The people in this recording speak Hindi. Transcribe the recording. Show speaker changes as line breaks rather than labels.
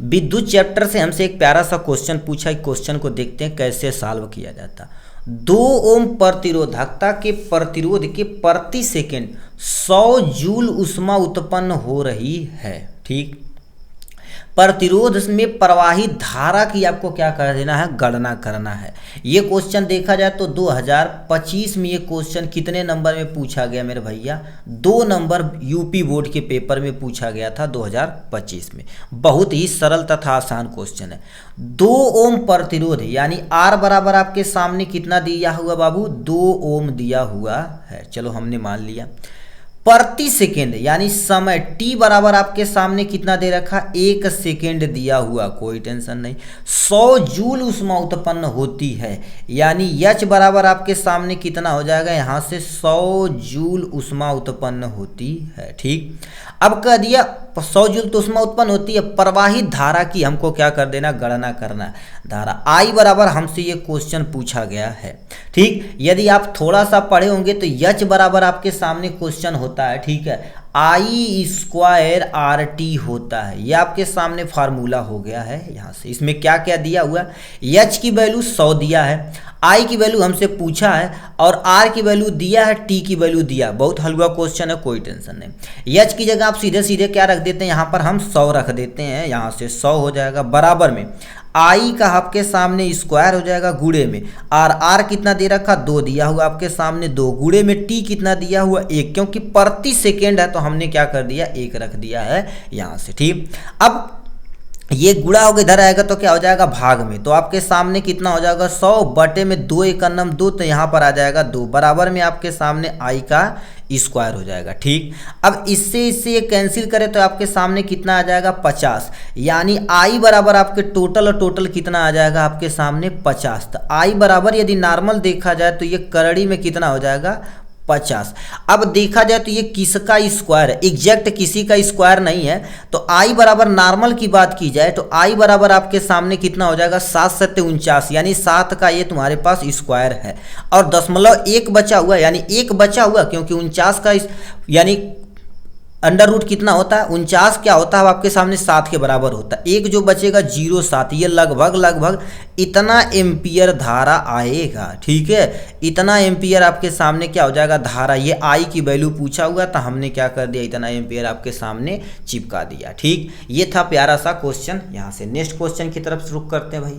विद्युत चैप्टर से हमसे एक प्यारा सा क्वेश्चन पूछा, एक क्वेश्चन को देखते हैं कैसे सॉल्व किया जाता। 2 ओम प्रतिरोधकता के प्रतिरोध के प्रति सेकंड 100 जूल ऊष्मा उत्पन्न हो रही है। ठीक, प्रतिरोध में प्रवाहित धारा की आपको क्या कर देना है, गणना करना है। ये क्वेश्चन देखा जाए तो 2025 में ये क्वेश्चन कितने नंबर में पूछा गया मेरे भैया, 2 नंबर यूपी बोर्ड के पेपर में पूछा गया था 2025 में। बहुत ही सरल तथा आसान क्वेश्चन है। 2 ओम प्रतिरोध यानी आर बराबर आपके सामने कितना दिया हुआ बाबू, 2 ओम दिया हुआ है। चलो हमने मान लिया। प्रति सेकेंड यानी समय t बराबर आपके सामने कितना दे रखा, 1 सेकेंड दिया हुआ, कोई टेंशन नहीं। 100 जूल ऊष्मा उत्पन्न होती है यानी h बराबर आपके सामने कितना हो जाएगा, यहाँ से 100 जूल ऊष्मा उत्पन्न होती है। ठीक, अब कह दिया 100 जूल तो ऊष्मा उत्पन्न होती है, प्रवाहित धारा की हमको क्या कर देना, गणना करना है। धारा I बराबर हमसे ये क्वेश्चन पूछा गया है। ठीक, यदि आप थोड़ा सा पढ़े होंगे तो H बराबर आपके सामने क्वेश्चन होता है। ठीक है, I स्क्वायर RT होता है, ये आपके सामने फार्मूला हो गया है। यहाँ से इसमें क्या क्या दिया हुआ, H की वैल्यू 100 दिया है, I की वैल्यू हमसे पूछा है और R की वैल्यू दिया है, T की वैल्यू दिया। बहुत हलवा क्वेश्चन है, कोई टेंशन नहीं। H की जगह आप सीधे सीधे क्या रख देते हैं, यहाँ पर हम 100 रख देते हैं, यहाँ से 100 हो जाएगा। बराबर में I का आपके सामने स्क्वायर हो जाएगा गुणे में, और R कितना दे रखा, 2 दिया हुआ आपके सामने, 2 गुणे में T कितना दिया हुआ, 1, क्योंकि प्रति सेकेंड है तो हमने क्या कर दिया, 1 रख दिया है यहाँ से। ठीक, अब ये गुणा होकर इधर आएगा तो क्या हो जाएगा, भाग में, तो आपके सामने कितना हो जाएगा, 100 बटे में 2 एकन्नम 2, तो यहाँ पर आ जाएगा 2, बराबर में आपके सामने I का स्क्वायर हो जाएगा। ठीक, अब इससे ये कैंसिल करें तो आपके सामने कितना आ जाएगा, 50, यानी I बराबर आपके टोटल और टोटल कितना आ जाएगा आपके सामने 50। तो I बराबर यदि नॉर्मल देखा जाए तो ये करड़ी में कितना हो जाएगा, 50। अब देखा जाए तो ये किसका स्क्वायर है, एग्जैक्ट किसी का स्क्वायर नहीं है, तो I बराबर नॉर्मल की बात की जाए तो I बराबर आपके सामने कितना हो जाएगा, 7 सत्ते 49, यानी 7 का ये तुम्हारे पास स्क्वायर है, और 0.1 बचा हुआ, यानी 1 बचा हुआ, क्योंकि 49 का यानी अंडर रूट कितना होता है, 49 क्या होता है आपके सामने 7 के बराबर होता है, 1 जो बचेगा 0.7, ये लगभग इतना एम्पियर धारा आएगा। ठीक है, इतना एम्पियर आपके सामने क्या हो जाएगा, धारा। ये I की वैल्यू पूछा हुआ था, हमने क्या कर दिया, इतना एम्पियर आपके सामने चिपका दिया। ठीक, ये था प्यारा सा क्वेश्चन। यहाँ से नेक्स्ट क्वेश्चन की तरफ रुख करते हैं भाई।